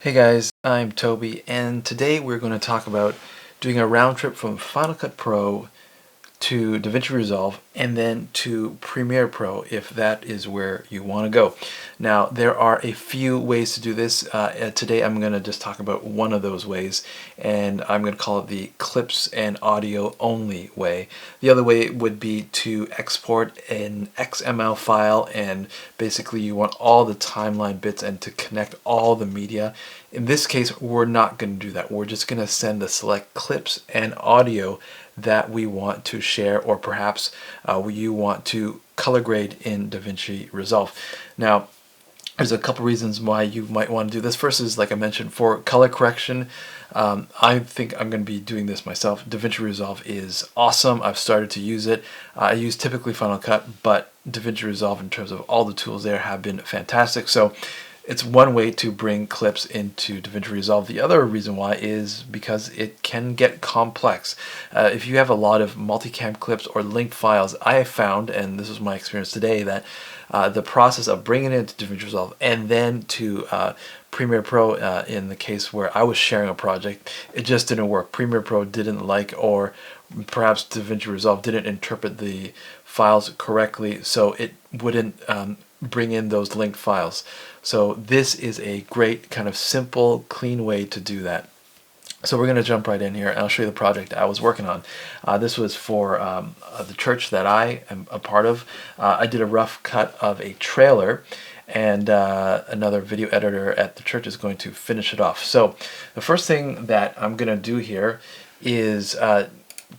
Hey guys, I'm Toby, and today we're going to talk about doing a round trip from Final Cut Pro to DaVinci Resolve and then to Premiere Pro if that is where you want to go. Now there are a few ways to do this. Today I'm going to just talk about one of those ways, and I'm going to call it the clips and audio only way. The other way would be to export an XML file, and basically you want all the timeline bits and to connect all the media. In this case, we're not going to do that. We're just going to send the select clips and audio that we want to share, or perhaps you want to color grade in DaVinci Resolve. Now, there's a couple reasons why you might want to do this. First is, like I mentioned, for color correction. I think I'm going to be doing this myself. DaVinci Resolve is awesome. I've started to use it. I use typically Final Cut, but DaVinci Resolve in terms of all the tools there have been fantastic. So it's one way to bring clips into DaVinci Resolve. The other reason why is because it can get complex. If you have a lot of multicam clips or linked files, I have found, and this was my experience today, that the process of bringing it into DaVinci Resolve and then to Premiere Pro, in the case where I was sharing a project, it just didn't work. Premiere Pro didn't like, or perhaps DaVinci Resolve didn't interpret the files correctly, so it wouldn't bring in those linked files. So this is a great kind of simple, clean way to do that. So we're going to jump right in here, and I'll show you the project I was working on. This was for the church that I am a part of. I did a rough cut of a trailer, and another video editor at the church is going to finish it off. So the first thing that I'm going to do here is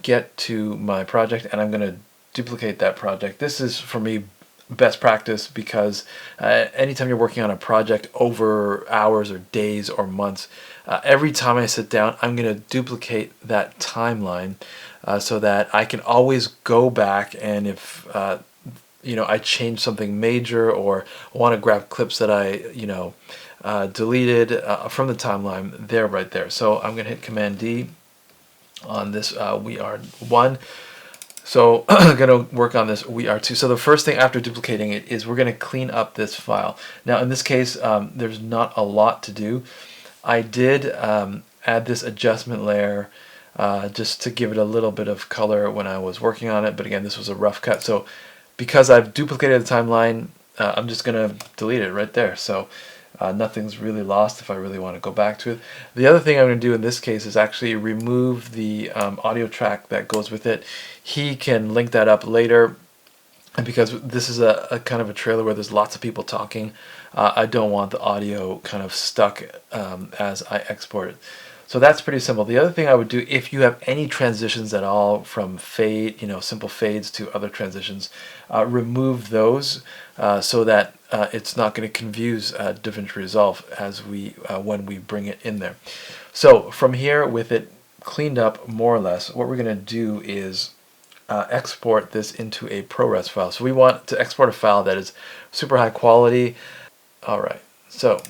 get to my project, and I'm going to duplicate that project. This is, for me, best practice, because anytime you're working on a project over hours or days or months, every time I sit down, I'm going to duplicate that timeline so that I can always go back, and if I change something major or want to grab clips that I deleted from the timeline, they're right there. So I'm going to hit Command D on this. We are 1. So I'm going to work on this we are 2. So the first thing after duplicating it is we're going to clean up this file. Now in this case, there's not a lot to do. I did add this adjustment layer just to give it a little bit of color when I was working on it, but again, this was a rough cut. So because I've duplicated the timeline, I'm just going to delete it right there. So nothing's really lost if I really want to go back to it. The other thing I'm going to do in this case is actually remove the audio track that goes with it. He can link that up later, and because this is a kind of a trailer where there's lots of people talking, I don't want the audio kind of stuck as I export it. So that's pretty simple. The other thing I would do, if you have any transitions at all from fade, simple fades to other transitions, remove those so that it's not going to confuse DaVinci Resolve as when we bring it in there. So from here, with it cleaned up more or less, what we're going to do is export this into a ProRes file. So we want to export a file that is super high quality. All right, so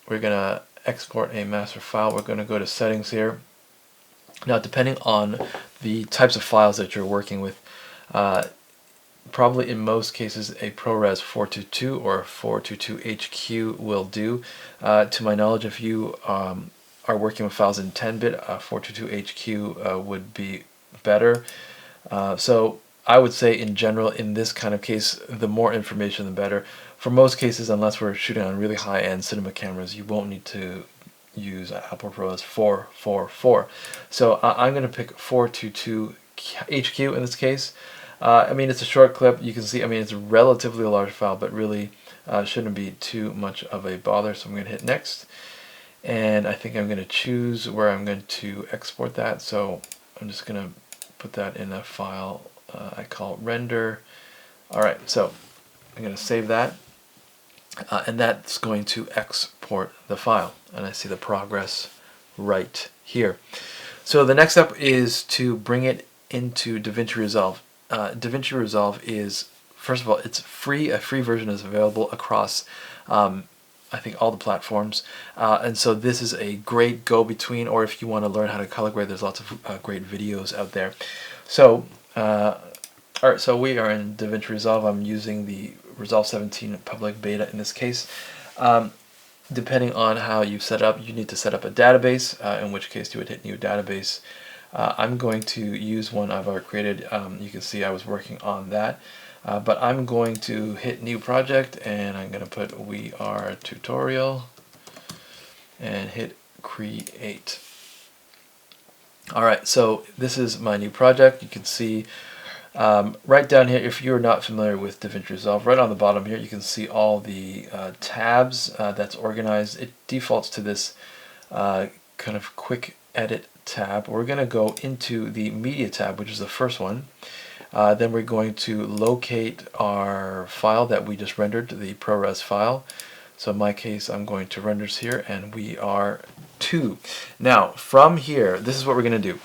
we're going to export a master file. We're going to go to settings here. Now, depending on the types of files that you're working with, probably in most cases a ProRes 422 or 422 HQ will do. To my knowledge, if you are working with files in 10-bit, 422 HQ would be better. So I would say in general, in this kind of case, the more information the better. For most cases, unless we're shooting on really high-end cinema cameras, you won't need to use Apple ProRes 444. So I'm going to pick 422 HQ in this case. I mean, it's a short clip. You can see, I mean, it's a relatively large file, but really shouldn't be too much of a bother. So I'm going to hit next. And I think I'm going to choose where I'm going to export that. So I'm just going to put that in a file I call render. All right, so I'm going to save that. And that's going to export the file. And I see the progress right here. So the next step is to bring it into DaVinci Resolve. DaVinci Resolve is, first of all, it's free. A free version is available across I think all the platforms, and so this is a great go-between, or if you want to learn how to color grade, there's lots of great videos out there. So alright, so we are in DaVinci Resolve. I'm using the Resolve 17 public beta in this case. Depending on how you set up, you need to set up a database, in which case you would hit new database. I'm going to use one I've already created. You can see I was working on that. But I'm going to hit new project, and I'm going to put we are tutorial and hit create. Alright, so this is my new project. You can see right down here, if you're not familiar with DaVinci Resolve, right on the bottom here you can see all the tabs that's organized. It defaults to this kind of quick edit tab. We're going to go into the media tab, which is the first one. Then we're going to locate our file that we just rendered, the ProRes file. So in my case, I'm going to renders here, and we are 2. Now, from here, this is what we're going to do.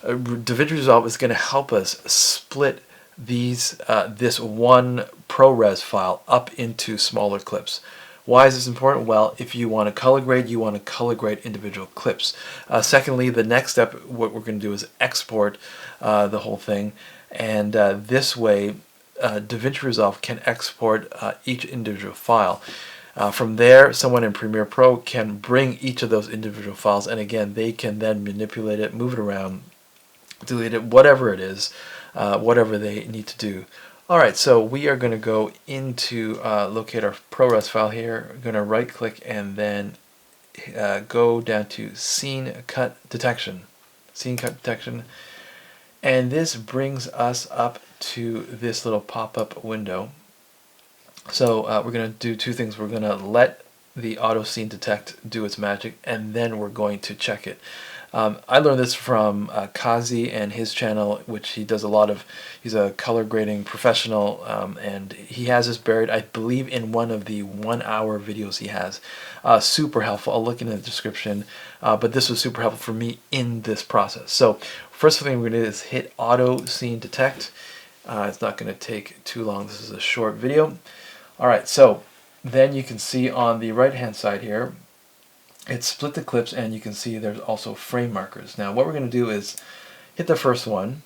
DaVinci Resolve is going to help us split these this one ProRes file up into smaller clips. Why is this important? Well, if you want to color grade, you want to color grade individual clips. Secondly, the next step, what we're going to do is export the whole thing, and this way DaVinci Resolve can export each individual file. From there, someone in Premiere Pro can bring each of those individual files, and again, they can then manipulate it, move it around, delete it, whatever it is, whatever they need to do. Alright, so we are going to go into locate our ProRes file here. We're going to right click and then go down to Scene Cut Detection. Scene Cut Detection. And this brings us up to this little pop-up window. So we're going to do two things. We're going to let the auto scene detect do its magic, and then we're going to check it. I learned this from Kazi and his channel, which he does a lot of. He's a color grading professional, and he has this buried, I believe, in one of the 1-hour videos he has. Super helpful. I'll look in the description, but this was super helpful for me in this process. So first thing we're going to do is hit auto scene detect. It's not going to take too long. This is a short video. Alright, so then you can see on the right hand side here, it's split the clips, and you can see there's also frame markers. Now what we're going to do is hit the first one,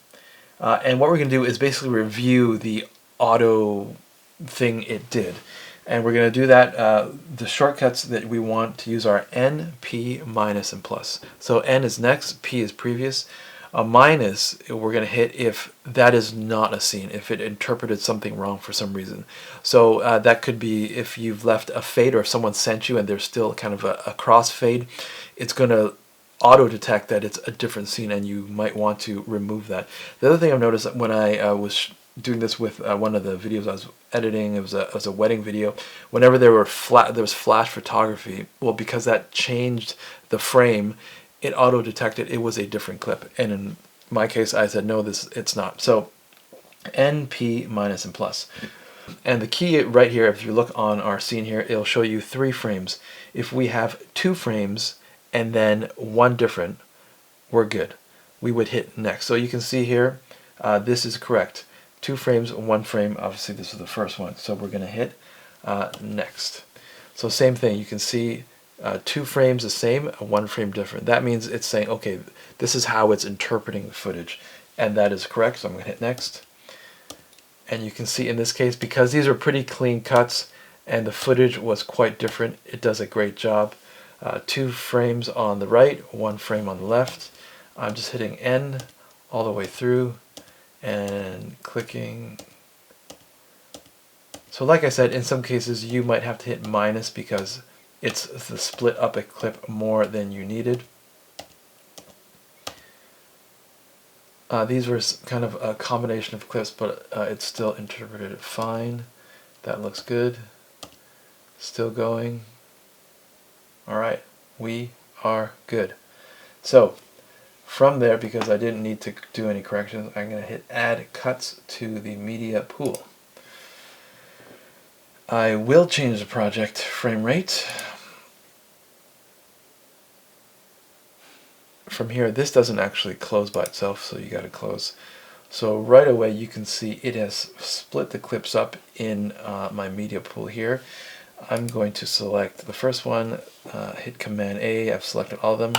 and what we're going to do is basically review the auto thing it did. And we're going to do that, the shortcuts that we want to use are N, P, minus, and plus. So N is next, P is previous. A minus we're going to hit if that is not a scene, if it interpreted something wrong for some reason. So that could be if you've left a fade, or if someone sent you and there's still kind of a crossfade, it's going to auto detect that it's a different scene, and you might want to remove that. The other thing I've noticed when I was doing this with one of the videos I was editing, it was a wedding video, whenever there was flash photography, well, because that changed the frame, it auto detected it was a different clip, and in my case I said no, it's not. So N, P, minus, and plus. And the key right here, if you look on our scene here, it'll show you 3 frames. If we have 2 frames and then 1 different, we're good. We would hit next. So you can see here, this is correct. 2 frames, 1 frame. Obviously this is the first one, so we're going to hit next. So same thing, you can see 2 frames the same, 1 frame different. That means it's saying, okay, this is how it's interpreting the footage, and that is correct. So I'm going to hit next. And you can see in this case, because these are pretty clean cuts and the footage was quite different, it does a great job. 2 frames on the right, 1 frame on the left. I'm just hitting N all the way through and clicking. So like I said, in some cases you might have to hit minus because it's the split up a clip more than you needed. These were kind of a combination of clips, but it's still interpreted fine. That looks good. Still going. Alright, we are good. So from there, because I didn't need to do any corrections, I'm going to hit add cuts to the media pool. I will change the project frame rate. From here, this doesn't actually close by itself, so you got to close. So right away you can see it has split the clips up in my media pool here. I'm going to select the first one, hit Command A, I've selected all of them.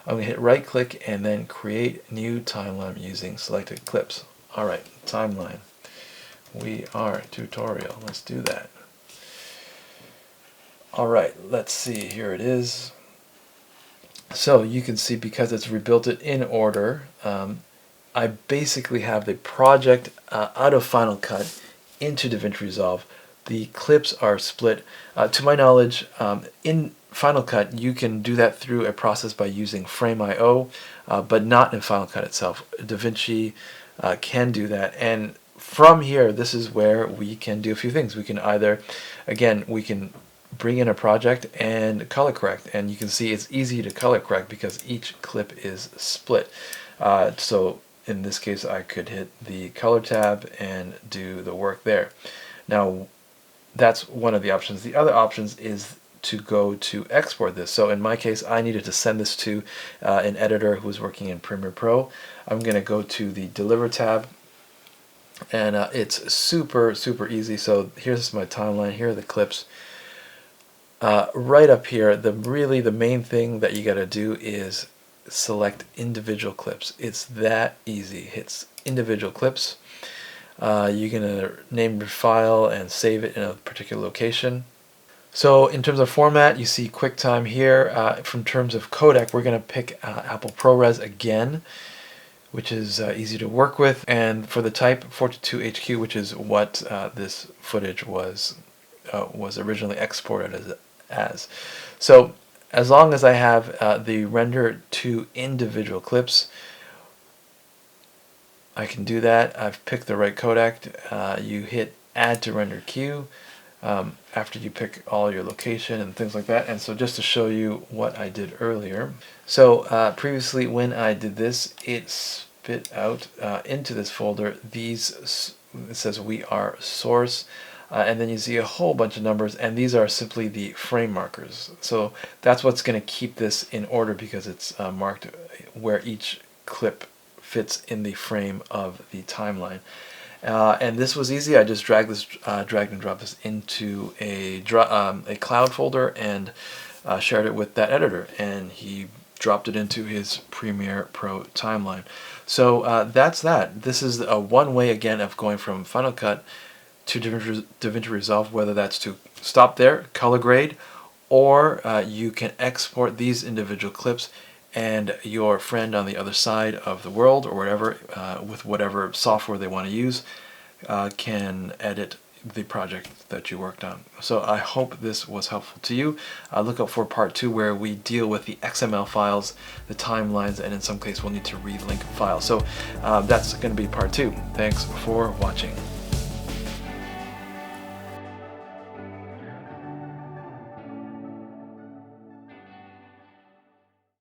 I'm going to hit right click and then create new timeline using selected clips. Alright, timeline. We are tutorial, let's do that. All right, let's see, here it is. So you can see, because it's rebuilt it in order, I basically have the project out of Final Cut into DaVinci Resolve. The clips are split. To my knowledge, in Final Cut, you can do that through a process by using Frame.io, but not in Final Cut itself. DaVinci can do that. And from here, this is where we can do a few things. We can either, again, we can bring in a project and color correct. And you can see it's easy to color correct because each clip is split. So in this case, I could hit the color tab and do the work there. Now, that's one of the options. The other options is to go to export this. So in my case, I needed to send this to an editor who was working in Premiere Pro. I'm going to go to the Deliver tab, and it's super easy. So here's my timeline. Here are the clips. Right up here, the main thing that you got to do is select individual clips. It's that easy. Hit individual clips. You're going to name your file and save it in a particular location. So in terms of format, you see QuickTime here. From terms of codec, we're going to pick Apple ProRes again, which is easy to work with. And for the type, 422HQ, which is what this footage was originally exported as. So as long as I have the render to individual clips, I can do that. I've picked the right codec. You hit add to render queue after you pick all your location and things like that. And so just to show you what I did earlier. So previously when I did this, it spit out into this folder these, it says we are source. And then you see a whole bunch of numbers, and these are simply the frame markers. So that's what's going to keep this in order, because it's marked where each clip fits in the frame of the timeline. And this was easy. I just dragged and dropped this into a cloud folder and shared it with that editor, and he dropped it into his Premiere Pro timeline. So that's that. This is one way, again, of going from Final Cut to DaVinci Resolve, whether that's to stop there, color grade, or you can export these individual clips, and your friend on the other side of the world, or whatever, with whatever software they want to use, can edit the project that you worked on. So I hope this was helpful to you. Look out for part 2, where we deal with the XML files, the timelines, and in some case we'll need to relink files. So that's going to be part 2. Thanks for watching.